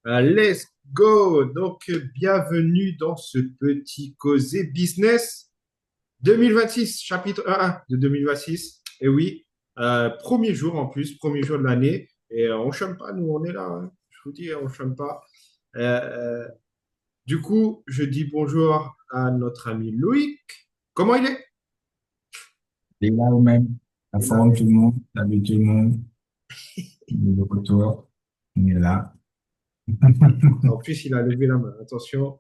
Let's go! Donc, bienvenue dans ce petit causé business 2026, chapitre 1 de 2026. Et oui, premier jour en plus, premier jour de l'année. Et on ne chôme pas, nous, on est là, hein. Je vous dis, on ne chôme pas. Euh, euh, du coup, je dis bonjour à notre ami Loïc. Comment il est? Et là, ou même, la Il est là. forme, tout le monde, salut tout le monde, de retour, on est là. En plus, il a levé la main. Attention.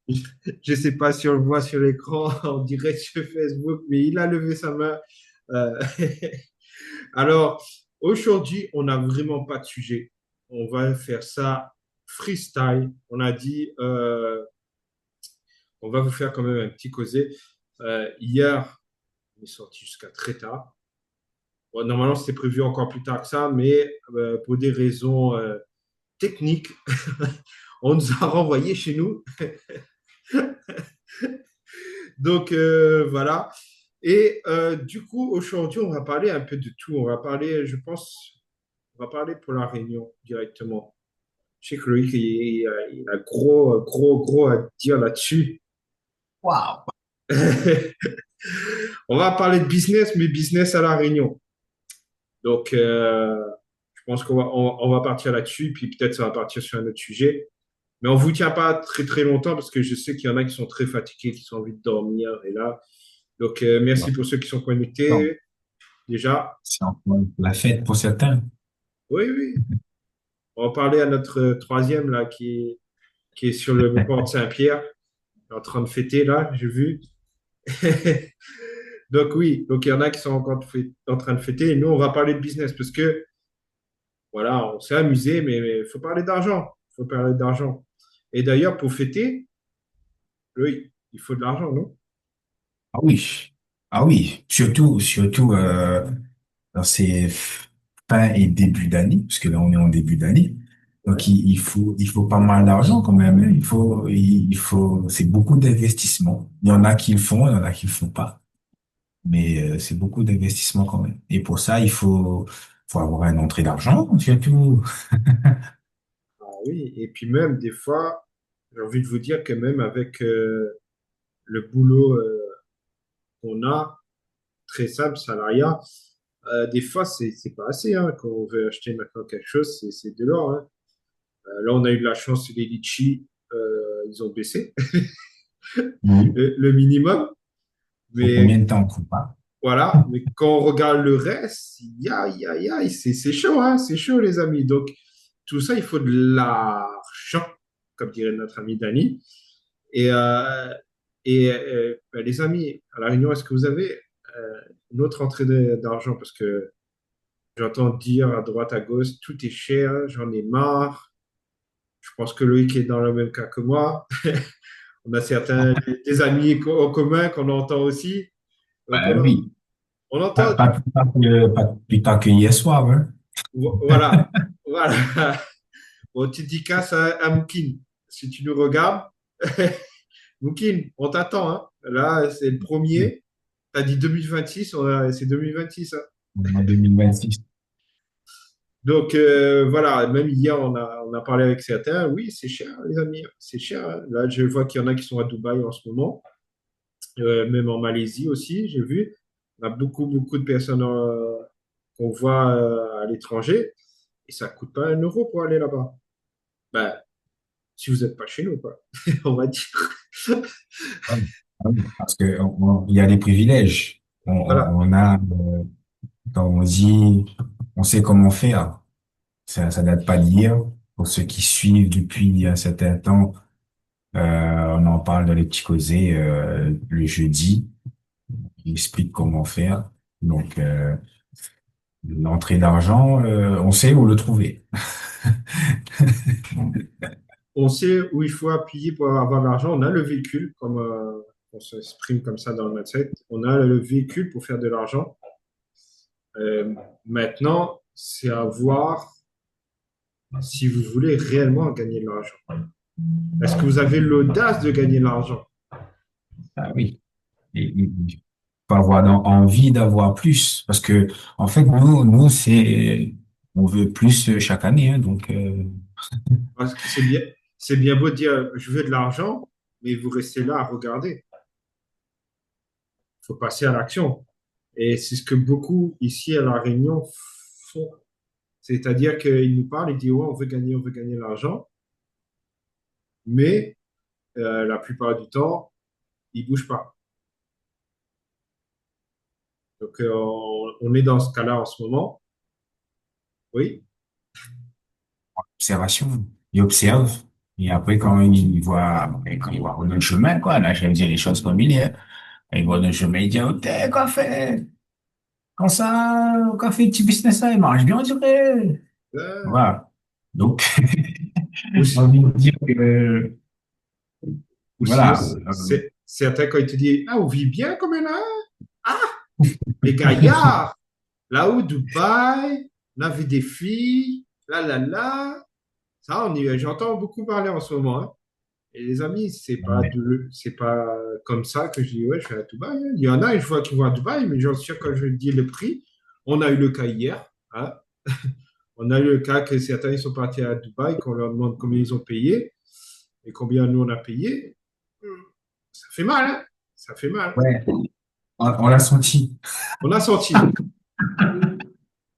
Je ne sais pas si on le voit sur l'écran en direct sur Facebook, mais il a levé sa main. Euh, Alors, aujourd'hui, on n'a vraiment pas de sujet. On va faire ça freestyle. On a dit, on va vous faire quand même un petit causé. Hier, on est sorti jusqu'à très tard. Bon, normalement, c'était prévu encore plus tard que ça, mais pour des raisons techniques, on nous a renvoyés chez nous. Donc, voilà. Et du coup, aujourd'hui, on va parler un peu de tout. On va parler, je pense, on va parler pour la Réunion directement. Je sais que Loïc, il a gros à dire là-dessus. Waouh! On va parler de business, mais business à La Réunion. Donc, je pense qu'on va partir là-dessus, puis peut-être ça va partir sur un autre sujet. Mais on ne vous tient pas très très longtemps parce que je sais qu'il y en a qui sont très fatigués, qui ont envie de dormir. Et là, donc merci pour ceux qui sont Non, connectés déjà. c'est encore la fête pour certains. Oui, oui. On va parler à notre troisième là qui est sur le port de Saint-Pierre, en train de fêter là, j'ai vu. Donc oui, donc il y en a qui sont encore en train de fêter et nous, on va parler de business parce que, voilà, on s'est amusé, mais il faut parler d'argent. Il faut parler d'argent. Et d'ailleurs, pour fêter, oui, il faut de l'argent, non? Ah oui, ah oui, surtout dans ces fin et début d'année, parce que là on est en début d'année. Donc Ouais. il faut pas mal d'argent quand même, hein. C'est beaucoup d'investissement. Il y en a qui le font, il y en a qui le font pas. Mais c'est beaucoup d'investissement quand même. Et pour ça, faut avoir une entrée d'argent, surtout. Ah oui, et puis même, des fois, j'ai envie de vous dire que même avec le boulot qu'on a, très simple, salariat, des fois, c'est pas assez, hein. Quand on veut acheter maintenant quelque chose, c'est de l'or, hein. Là, on a eu de la chance, les litchis, ils ont baissé Oui. le minimum. Pour combien Mais de temps on coupe pas? voilà, mais quand on regarde le reste, c'est chaud, hein, c'est chaud, les amis. Donc, tout ça, il faut de l'argent, comme dirait notre ami Dani. Et, ben, les amis, à La Réunion, est-ce que vous avez une autre entrée d'argent? Parce que j'entends dire à droite, à gauche, tout est cher, j'en ai marre. Je pense que Loïc est dans le même cas que moi. On a certains des amis en commun qu'on entend aussi. Donc, Ben oui. on entend, Pas plus tard que hier soir, hein. voilà, voilà. Bon, tu dédicace à Moukine. Si tu nous regardes, Moukine, on t'attend, hein. Là, c'est le premier. Tu as dit 2026, c'est 2026, hein. En 2026. Donc, voilà, même hier, on a parlé avec certains. Oui, c'est cher, les amis, c'est cher, hein. Là, je vois qu'il y en a qui sont à Dubaï en ce moment, même en Malaisie aussi, j'ai vu. On a beaucoup de personnes qu'on voit à l'étranger et ça coûte pas 1 euro pour aller là-bas. Ben, si vous n'êtes pas chez nous, quoi, on va dire. Ah oui. Ah oui. Parce que il y a des privilèges. Voilà. On a, quand on dit, on sait comment faire. Ça date pas d'hier. Pour ceux qui suivent depuis un certain temps, on en parle dans les petits causés, le jeudi. Il explique comment faire. Donc, l'entrée d'argent, on sait où le trouver. On sait où il faut appuyer pour avoir de l'argent. On a le véhicule, comme on s'exprime comme ça dans le mindset. On a le véhicule pour faire de l'argent. Maintenant, c'est à voir si vous voulez réellement gagner de l'argent. Est-ce que vous avez l'audace de gagner de l'argent? Ah oui. Il faut avoir envie d'avoir plus. Parce que, en fait, nous, c'est, on veut plus chaque année, hein, donc Parce que c'est bien beau de dire je veux de l'argent, mais vous restez là à regarder. Il faut passer à l'action. Et c'est ce que beaucoup ici à La Réunion font. C'est-à-dire qu'ils nous parlent, ils disent ouais, on veut gagner de l'argent, mais la plupart du temps, ils bougent pas. Donc on est dans ce cas-là en ce moment. Oui, observation. Ils observent. Et après, quand ils voient notre chemin, quoi, là, j'aime dire les choses comme il est. Ils voient notre chemin, ils disent, oh, t'es, quoi fait? Quand ça, quand fait petit business là, il marche bien, on dirait. euh, Voilà. Donc, ou, j'ai envie de dire que, ou sinon, voilà, c'est certains quand ils te disent ah, on vit bien comme là. Ah, les gaillards, là-haut, Dubaï, on a vu des filles, là, là, là. Ça, j'entends beaucoup parler en ce moment, hein. Et les amis, c'est pas comme ça que je dis, ouais, je vais à Dubaï, hein. Il y en a, je vois qui vont à Dubaï, mais j'en suis sûr quand je dis le prix, on a eu le cas hier, hein. On a eu le cas que certains ils sont partis à Dubaï, qu'on leur demande combien ils ont payé et combien nous on a payé. Ça fait mal, hein. Ça fait mal. ouais, on l'a senti. On a senti.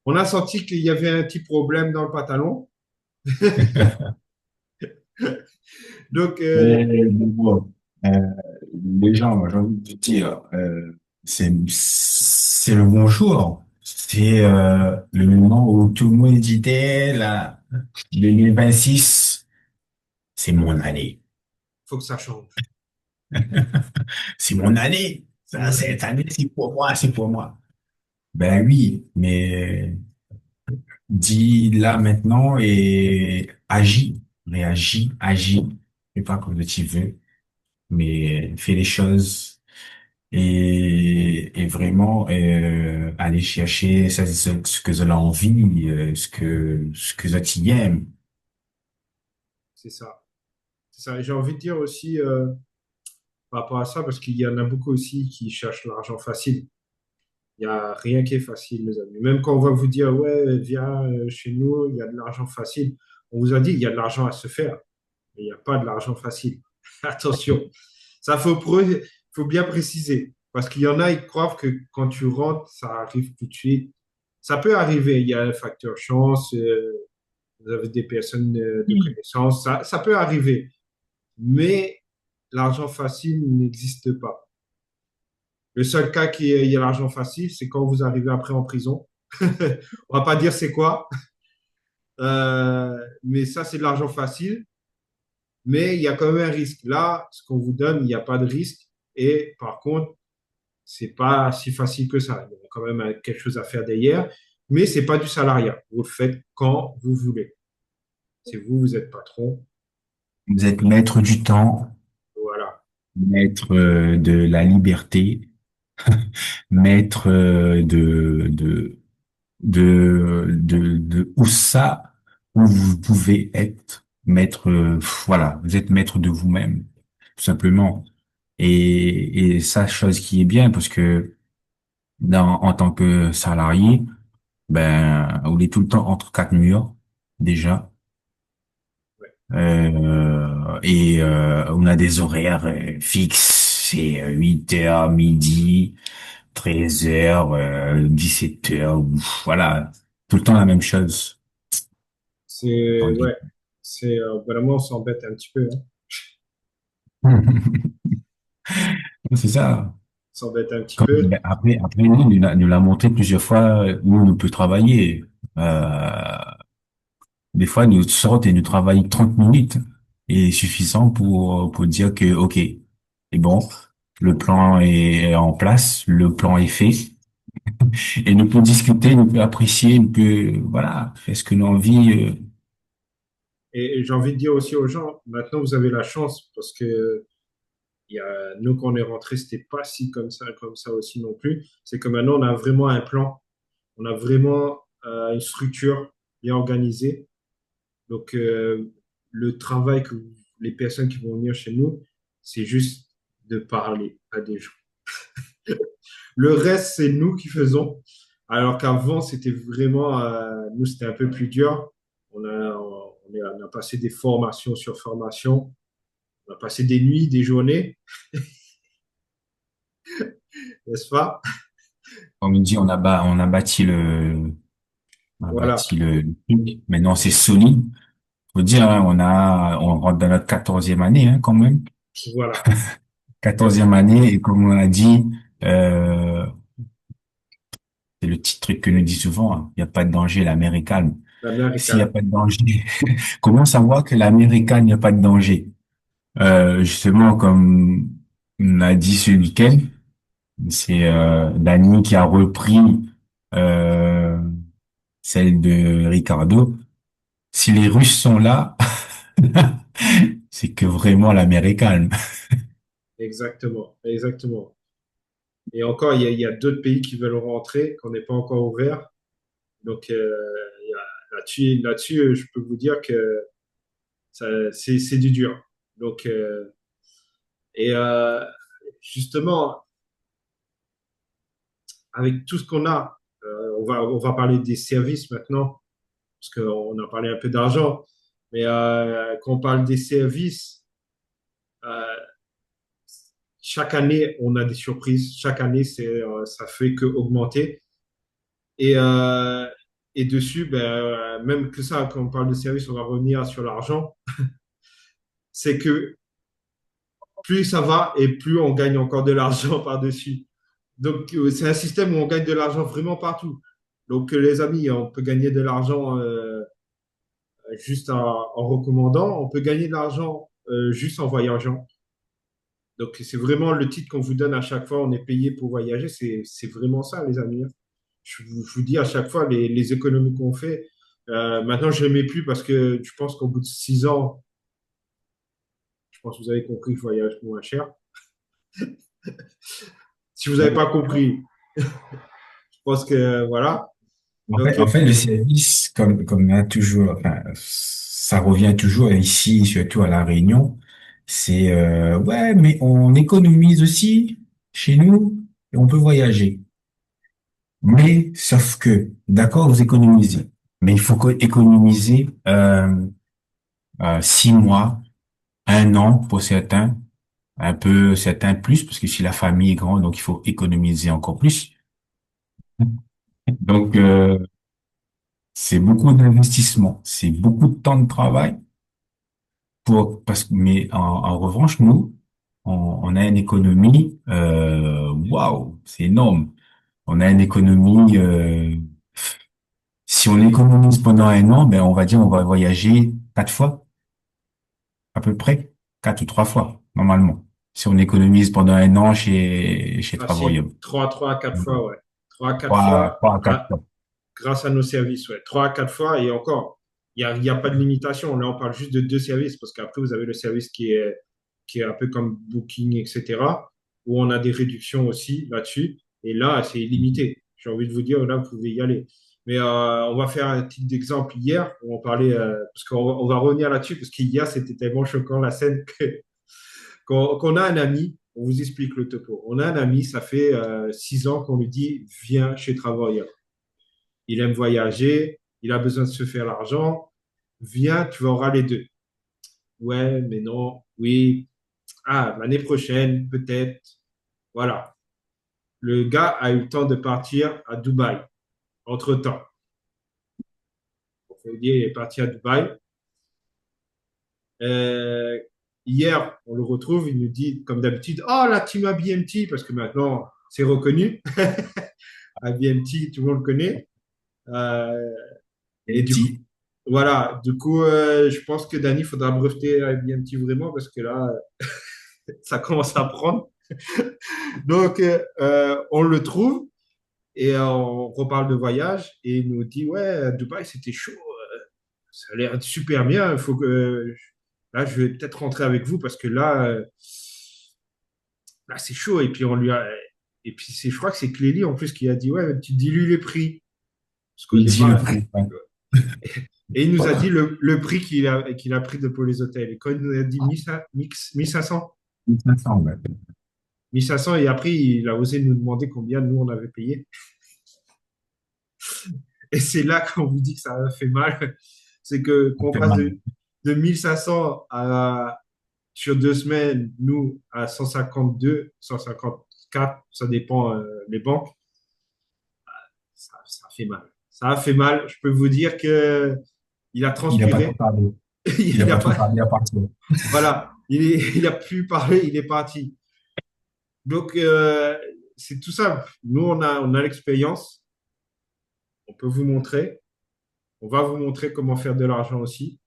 On a senti qu'il y avait un petit problème dans le pantalon. Donc, Mais bon, euh, les gens, moi, j'ai envie de te dire, c'est le bonjour. C'est le moment où tout le monde disait, là, 2026, c'est mon année. faut que ça change. C'est mon année. Ça, Ouais, cette année, c'est pour moi, c'est pour moi. Ben oui, mais dis là maintenant et agis, réagis, agis. Fais pas comme tu veux, mais fais les choses et vraiment aller chercher ce que cela envie, ce que tu aimes. c'est ça. C'est ça. Et j'ai envie de dire aussi par rapport à ça, parce qu'il y en a beaucoup aussi qui cherchent l'argent facile. Il n'y a rien qui est facile, mes amis. Même quand on va vous dire, ouais, viens chez nous, il y a de l'argent facile. On vous a dit, il y a de l'argent à se faire, mais il n'y a pas de l'argent facile. Attention. Ça, faut bien préciser. Parce qu'il y en a, ils croient que quand tu rentres, ça arrive tout de suite. Ça peut arriver. Il y a un facteur chance, vous avez des personnes de connaissance, ça peut arriver. Mais l'argent facile n'existe pas. Le seul cas qui il y a l'argent facile, c'est quand vous arrivez après en prison. On va pas dire c'est quoi, mais ça, c'est de l'argent facile. Mais il y a quand même un risque. Là, ce qu'on vous donne, il n'y a pas de risque. Et par contre, c'est pas si facile que ça. Il y a quand même quelque chose à faire derrière. Mais c'est pas du salariat. Vous le faites quand vous voulez. C'est vous, vous êtes patron. Vous êtes maître du temps, Voilà. maître de la liberté, maître de où ça, où vous pouvez être maître, voilà, vous êtes maître de vous-même, tout simplement. Et ça, chose qui est bien, parce que en tant que salarié, ben, on est tout le temps entre quatre murs, déjà. Ouais. On a des horaires fixes, c'est 8 heures, midi, 13 heures, 17 heures, voilà, tout le temps la même chose. Ouais. C'est vraiment, on s'embête un petit peu, hein. C'est ça. On s'embête un petit Comme, peu. après, nous l'a montré plusieurs fois où on peut travailler. Euh, des fois, nous sortent et nous travaillons 30 minutes et suffisant pour dire que, OK, c'est bon, le plan est en place, le plan est fait et nous pouvons discuter, nous pouvons apprécier, nous pouvons, voilà, faire ce que nous avons envie. Et j'ai envie de dire aussi aux gens, maintenant, vous avez la chance parce que nous, quand on est rentré, c'était pas si comme ça aussi non plus. C'est que maintenant, on a vraiment un plan. On a vraiment une structure bien organisée. Donc, le travail que les personnes qui vont venir chez nous, c'est juste de parler à des gens. Le reste, c'est nous qui faisons. Alors qu'avant, c'était vraiment, nous, c'était un peu plus dur. On a passé des formations sur formation. On a passé des nuits, des journées, n'est-ce pas? Comme on dit, on a bâti on a Voilà, bâti le truc. Maintenant, c'est solide. Faut dire, hein, on rentre dans notre 14e année, hein, quand même. voilà. Yes, 14e année, et comme on a dit, euh, c'est le petit truc que nous dit souvent, hein, il n'y a pas de danger, la mer est calme. la mer est S'il n'y a calme. pas de danger, comment savoir que la mer est calme, il n'y a pas de danger? Justement, comme on a dit ce week-end, c'est Dani qui a repris euh, celle de Ricardo. Si les Russes sont là, c'est que vraiment la mer est calme. Exactement, exactement. Et encore, il y a d'autres pays qui veulent rentrer, qu'on n'est pas encore ouvert. Donc, il y a- là-dessus, je peux vous dire que c'est du dur. Donc, et justement, avec tout ce qu'on a, on va parler des services maintenant, parce qu'on a parlé un peu d'argent, mais quand on parle des services, euh, chaque année, on a des surprises. Chaque année, ça fait que augmenter. Et, euh, et dessus, ben, même que ça, quand on parle de services, on va revenir sur l'argent. C'est que plus ça va et plus on gagne encore de l'argent par-dessus. Donc, c'est un système où on gagne de l'argent vraiment partout. Donc, les amis, on peut gagner de l'argent juste en recommandant, on peut gagner de l'argent juste en voyageant. Donc, c'est vraiment le titre qu'on vous donne à chaque fois, on est payé pour voyager. C'est vraiment ça, les amis. Je vous dis à chaque fois, les économies qu'on fait. Maintenant, je ne les mets plus parce que je pense qu'au bout de 6 ans, je pense que vous avez compris que je voyage moins cher. Si vous n'avez pas compris, je pense que voilà. Donc, En fait, le service, comme on a toujours, enfin, ça revient toujours ici, surtout à La Réunion, c'est ouais, mais on économise aussi chez nous et on peut voyager. Mais sauf que, d'accord, vous économisez, mais il faut économiser 6 mois, 1 an pour certains, un peu certains plus, parce que si la famille est grande, donc il faut économiser encore plus. Donc c'est beaucoup d'investissement, c'est beaucoup de temps de travail mais en revanche, nous, on a une économie, waouh, c'est énorme. On a une économie, si on économise pendant 1 an, ben on va dire on va voyager 4 fois, à peu près, 4 ou 3 fois, normalement. Si on économise pendant 1 an chez facile. Travail. 3 à 4 fois, ouais. 3 à 4 fois 3 à 4 fois. grâce à nos services, ouais. 3 à 4 fois et encore, il y a pas de limitation. Là, on parle juste de deux services parce qu'après, vous avez le service qui est un peu comme Booking, etc., où on a des réductions aussi là-dessus. Et là, c'est illimité. J'ai envie de vous dire, là, vous pouvez y aller. Mais on va faire un petit exemple hier où on parlait, parce qu'on va revenir là-dessus, parce qu'hier, c'était tellement choquant la scène qu'on a un ami, on vous explique le topo. On a un ami, ça fait 6 ans qu'on lui dit, viens chez Travailleur. Il aime voyager, il a besoin de se faire l'argent. Viens, tu auras les deux. Ouais, mais non, oui. Ah, l'année prochaine, peut-être. Voilà. Le gars a eu le temps de partir à Dubaï, entre-temps. On peut dire, il est parti à Dubaï. Euh, Hier, on le retrouve, il nous dit, comme d'habitude, oh, la team ABMT, parce que maintenant, c'est reconnu. ABMT, tout le monde le connaît. Euh, et Et du coup, petit. voilà, du coup, je pense que Dani, il faudra breveter ABMT vraiment, parce que là, ça commence à prendre. Donc, on le trouve et on reparle de voyage et il nous dit, ouais, Dubaï, c'était chaud. Ça a l'air super bien. Il faut que là, je vais peut-être rentrer avec vous parce que là, c'est chaud. Et puis je crois que c'est Clélie en plus qui a dit, ouais, tu dilues les prix. Parce qu'au Il dit le départ, prix. Ouais. et il nous a dit le prix qu'il a pris pour les hôtels. Et quand il nous a dit 1500, 1500, ouais. 1500, et après, il a osé nous demander combien nous on avait payé. Et c'est là qu'on vous dit que ça a fait mal. C'est que Ça qu'on fait passe mal. de 1500 sur 2 semaines, nous, à 152, 154, ça dépend les banques, ça fait mal. Ça a fait mal. Je peux vous dire que il a Il n'a pas trop transpiré. parlé. Il n'a Il a pas trop pas, parlé à partir. voilà, il a pu parler, il est parti. Donc, c'est tout simple. Nous, on a l'expérience. On peut vous montrer. On va vous montrer comment faire de l'argent aussi.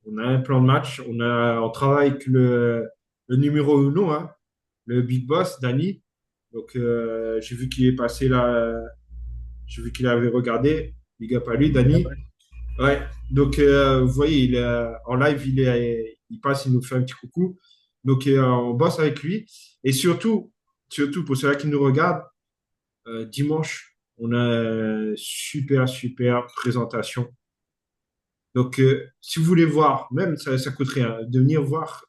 On a un plan de match. On travaille avec le numéro uno, hein, le big boss, Danny. Donc, j'ai vu qu'il est passé là. J'ai vu qu'il avait regardé. Big up à lui, Danny. Ouais. Donc, vous voyez, en live, il passe, il nous fait un petit coucou. Donc, on bosse avec lui. Et surtout pour ceux-là qui nous regardent, dimanche, on a une super, super présentation. Donc, si vous voulez voir, même ça coûte rien, de venir voir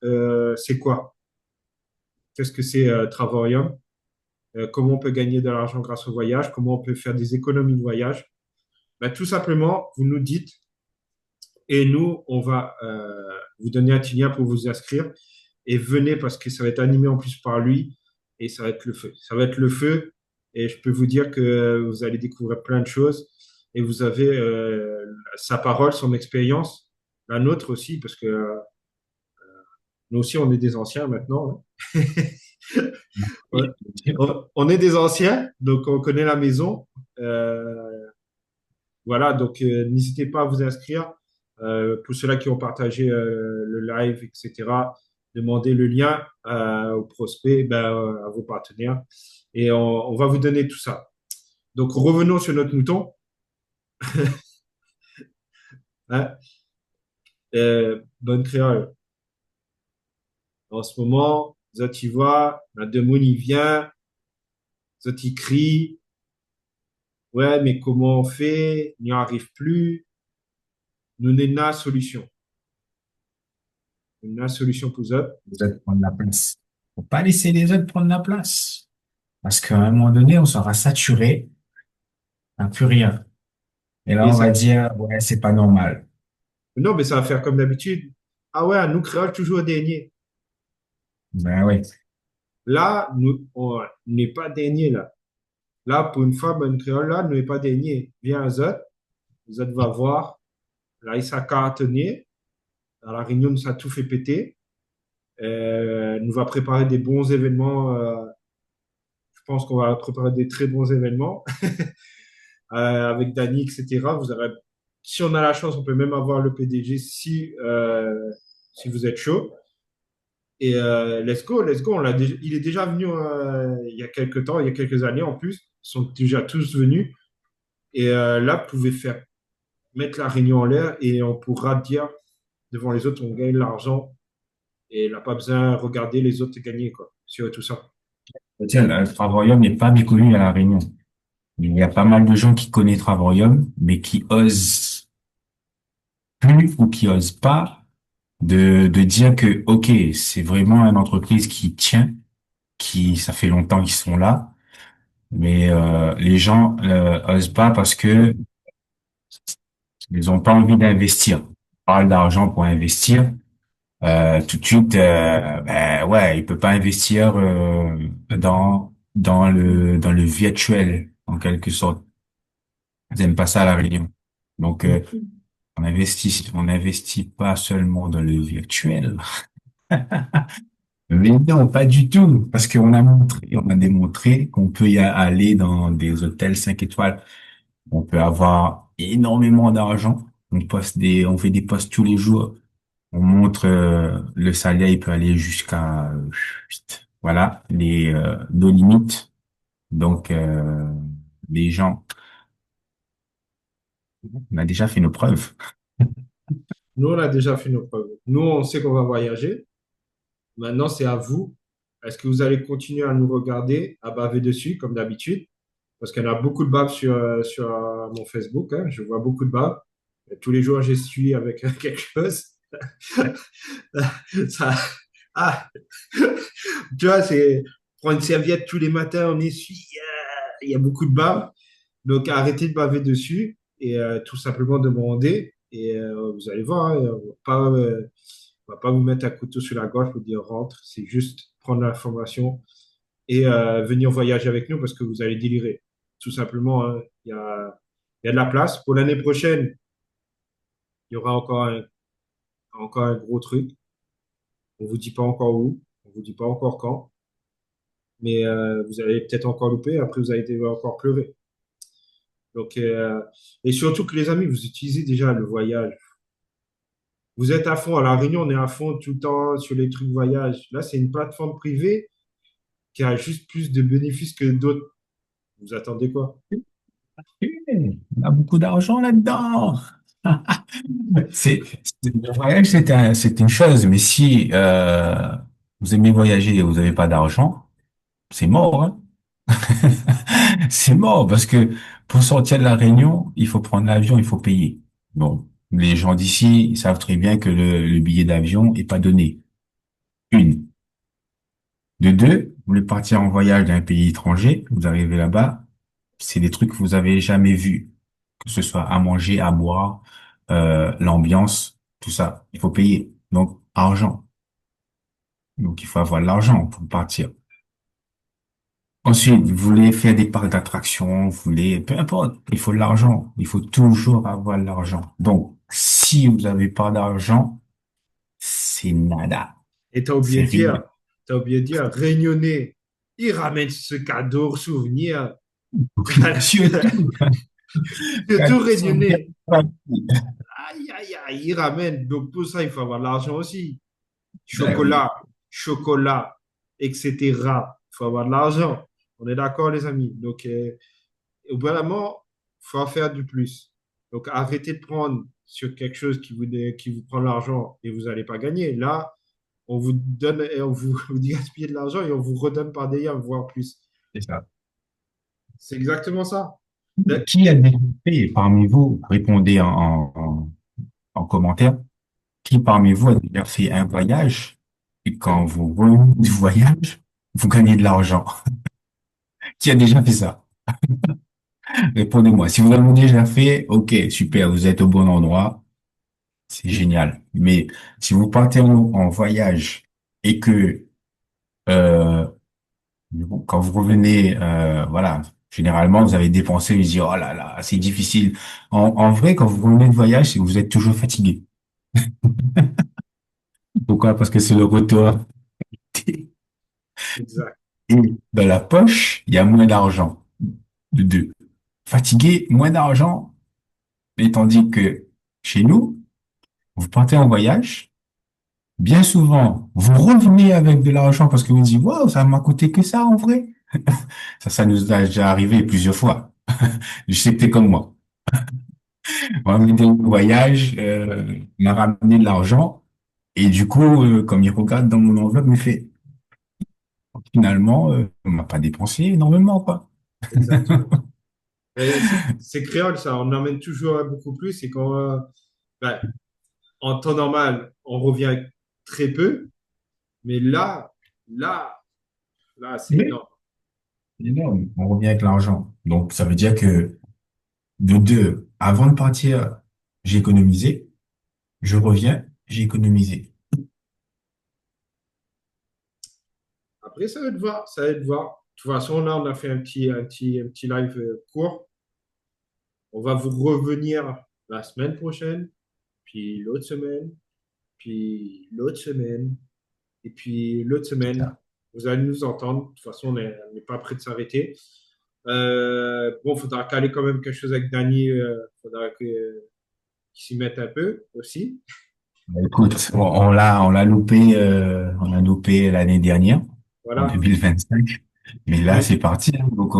c'est quoi, qu'est-ce que c'est Travorium, comment on peut gagner de l'argent grâce au voyage, comment on peut faire des économies de voyage. Ben, tout simplement, vous nous dites et nous, on va vous donner un petit lien pour vous inscrire et venez parce que ça va être animé en plus par lui et ça va être le feu. Ça va être le feu et je peux vous dire que vous allez découvrir plein de choses et vous avez sa parole, son expérience, la nôtre aussi parce que nous aussi on est des anciens maintenant, hein. Ouais. Oui, bien sûr. On est des anciens, donc on connaît la maison. Euh, Voilà, donc n'hésitez pas à vous inscrire. Pour ceux-là qui ont partagé le live, etc., demandez le lien aux prospects, ben, à vos partenaires, et on va vous donner tout ça. Donc revenons sur notre mouton, hein. Bonne créole. En ce moment, Zot y voit, la Demoun y vient, Zot y crie, ouais, mais comment on fait? On n'y arrive plus. Nous n'avons pas solution. Nous n'avons solution pour Zot. Les autres prennent la place. Faut pas laisser les autres prendre la place. Parce qu'à un moment donné, on sera saturé, on n'a plus rien. Et là, Et on va ça, dire, ouais, c'est pas normal. non, mais ça va faire comme d'habitude. Ah ouais, nous créole toujours dernier. Ben oui. Là, nous, on n'est pas dernier là. Là, pour une fois, ben, créole là, nous n'est pas dernier. Viens à Zot, Zot va voir. Là, il s'est cartonné. À la réunion, nous a tout fait péter. Nous va préparer des bons événements. Je pense qu'on va préparer des très bons événements avec Dani, etc. Si on a la chance, on peut même avoir le PDG si vous êtes chaud. Et let's go, let's go. Il est déjà venu il y a quelques temps, il y a quelques années en plus. Ils sont déjà tous venus. Et là, vous pouvez mettre la réunion en l'air et on pourra dire devant les autres, on gagne de l'argent et il n'a pas besoin de regarder les autres gagner, quoi, sur tout ça. Tiens, le Travaurium n'est pas méconnu à La Réunion. Il y a pas mal de gens qui connaissent Travaurium, mais qui osent plus ou qui osent pas de dire que, OK, c'est vraiment une entreprise qui tient, ça fait longtemps qu'ils sont là, mais les gens osent pas parce que ils ont pas envie d'investir. On parle d'argent pour investir. Tout de suite, ben ouais, il peut pas investir dans le virtuel en quelque sorte. Ils aiment pas ça à La Réunion. Donc on investit pas seulement dans le virtuel, mais non, pas du tout, parce on a démontré qu'on peut y aller dans des hôtels 5 étoiles. On peut avoir énormément d'argent. On fait des posts tous les jours. On montre le salaire, il peut aller jusqu'à voilà nos limites. Donc les gens, on a déjà fait nos preuves. Nous, on a déjà fait nos preuves. Nous, on sait qu'on va voyager. Maintenant, c'est à vous. Est-ce que vous allez continuer à nous regarder, à baver dessus, comme d'habitude? Parce qu'il y en a beaucoup de baves sur mon Facebook, hein. Je vois beaucoup de baves. Et tous les jours, j'essuie avec quelque chose. Ça, ah, tu vois, c'est prendre une serviette tous les matins, on essuie. Il y a beaucoup de bave. Donc, arrêtez de baver dessus. et tout simplement demander. Et vous allez voir, hein, on va pas vous mettre un couteau sur la gorge pour dire rentre. C'est juste prendre l'information et venir voyager avec nous parce que vous allez délirer. Tout simplement, hein. Il y a de la place. Pour l'année prochaine, il y aura encore un gros truc. On vous dit pas encore où, on vous dit pas encore quand, mais vous allez peut-être encore louper. Après, vous allez encore pleurer. Donc, et surtout que les amis, vous utilisez déjà le voyage. Vous êtes à fond. À La Réunion, on est à fond tout le temps sur les trucs voyage. Là, c'est une plateforme privée qui a juste plus de bénéfices que d'autres. Vous attendez quoi? On a beaucoup d'argent là-dedans. Le voyage, c'est une chose, mais si vous aimez voyager et vous n'avez pas d'argent, c'est mort, hein. C'est mort parce que pour sortir de la Réunion, il faut prendre l'avion, il faut payer. Bon, les gens d'ici, ils savent très bien que le billet d'avion est pas donné. Une. De deux, vous voulez partir en voyage d'un pays étranger, vous arrivez là-bas, c'est des trucs que vous avez jamais vus, que ce soit à manger, à boire, l'ambiance, tout ça. Il faut payer. Donc, argent. Donc, il faut avoir de l'argent pour partir. Ensuite, vous voulez faire des parcs d'attractions, vous voulez, peu importe, il faut de l'argent. Il faut toujours avoir de l'argent. Donc, si vous n'avez pas d'argent, c'est nada. Et C'est rien. t'as oublié de dire, Réunionnais, il ramène ce cadeau, souvenir. Surtout, Surtout 400 Réunionnais. Aïe, aïe, aïe, il ramène. Donc, pour ça, il faut avoir de l'argent aussi. ben oui, Chocolat, chocolat, etc. Il faut avoir de l'argent. On est d'accord, les amis. Donc, au bout d'un moment, il faut en faire du plus. Donc, arrêtez de prendre sur quelque chose qui vous prend l'argent et vous n'allez pas gagner. Là, on vous donne, et on vous, vous dit gaspiller de l'argent et on vous redonne par derrière, voire plus. c'est ça. C'est exactement ça. Ben, Qui a déjà fait, parmi vous, répondez en commentaire, qui parmi vous a déjà fait un voyage et quand vous revenez du voyage, vous gagnez de l'argent? Qui a déjà fait ça? Répondez-moi. Si vous l'avez déjà fait, ok, super, vous êtes au bon endroit, c'est génial. Mais si vous partez en voyage et que euh, quand vous revenez, voilà, généralement vous avez dépensé, vous dites, oh là là, c'est difficile. En vrai, quand vous revenez de voyage, c'est que vous êtes toujours fatigué. Pourquoi? Parce que c'est le retour. exact, Et dans la poche, il y a moins d'argent. De deux. Fatigué, moins d'argent. Mais tandis que chez nous, vous partez en voyage, bien souvent, vous revenez avec de l'argent parce que vous dites, waouh, ça m'a coûté que ça en vrai. Ça nous a déjà arrivé plusieurs fois. Je sais que t'es comme moi. On a été au voyage, on m'a ramené de l'argent. Et du coup, comme il regarde dans mon enveloppe, il me fait, finalement, on m'a pas dépensé énormément, quoi. exactement. Et c'est créole, ça. On emmène toujours à beaucoup plus. Et quand, ben, en temps normal, on revient très peu. Mais là, là, c'est Oui. énorme. Énorme. On revient avec l'argent. Donc, ça veut dire que de deux, avant de partir, j'ai économisé. Je reviens, j'ai économisé. Après, ça va être voir, ça va être voir. De toute façon, là, on a fait un petit live court. On va vous revenir la semaine prochaine, puis l'autre semaine, puis l'autre semaine, et puis l'autre C'est semaine. ça. Vous allez nous entendre. De toute façon, on n'est pas prêt de s'arrêter. Bon, il faudra caler quand même quelque chose avec Dany. Il faudra qu'il s'y mette un peu aussi. Bah, écoute, on l'a loupé l'année dernière, en Voilà. 2025. Mais là, Mais c'est parti, hein. Donc,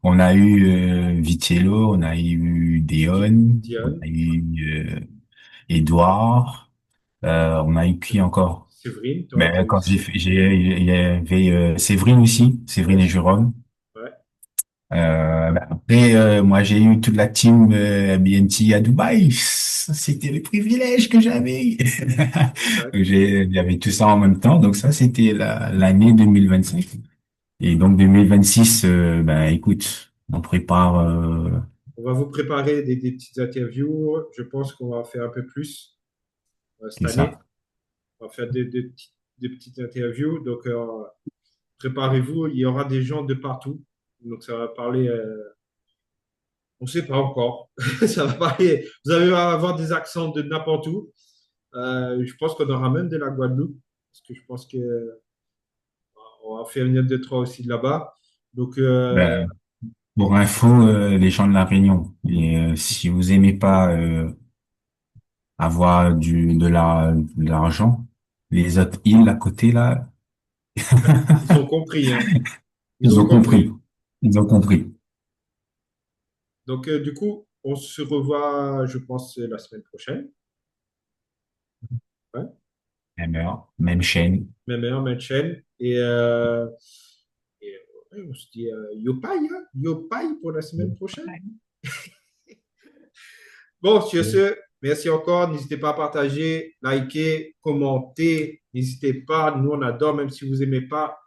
on a eu Vitello, on a eu Deon, on Diane, a eu Edouard, on a eu qui encore? Séverine, toi, tu as Mais eu quand aussi. il y avait Séverine aussi, Ouais, Séverine et Jérôme. ouais, Bah, après, moi, j'ai eu toute la team BNT à Dubaï. Ça, c'était le privilège que j'avais. exact. Il y avait tout ça en même temps. Donc ça, c'était l'année 2025. Et donc 2026, ben écoute, on prépare. On va vous préparer des petites interviews. Je pense qu'on va faire un peu plus cette C'est ça. année. On va faire des petites interviews. Donc, préparez-vous. Il y aura des gens de partout. Donc, ça va parler. On ne sait pas encore. Ça va parler. Vous allez avoir des accents de n'importe où. Je pense qu'on aura même de la Guadeloupe. Parce que je pense que on va faire venir deux, trois aussi de là-bas. Donc, Ben, pour info, les gens de La Réunion, et, si vous aimez pas avoir de l'argent, les autres îles à côté là, ils ont compris, hein. Ils ils ont ont compris. compris. Ils ont compris. Donc, du coup, on se revoit, je pense, la semaine prochaine. Ouais. Même heure, même chaîne. Même heure, même chaîne. Et, ouais, on se dit yopai, hein, yopai pour la semaine prochaine. Bon, sur ce, merci encore. N'hésitez pas à partager, liker, commenter. N'hésitez pas. Nous, on adore, même si vous n'aimez pas,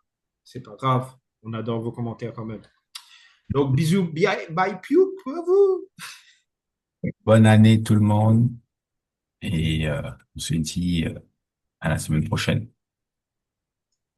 c'est pas grave. On adore vos commentaires quand même. Donc, bisous, bye, bye, piou pour vous. Bonne année tout le monde et on se dit à la semaine prochaine.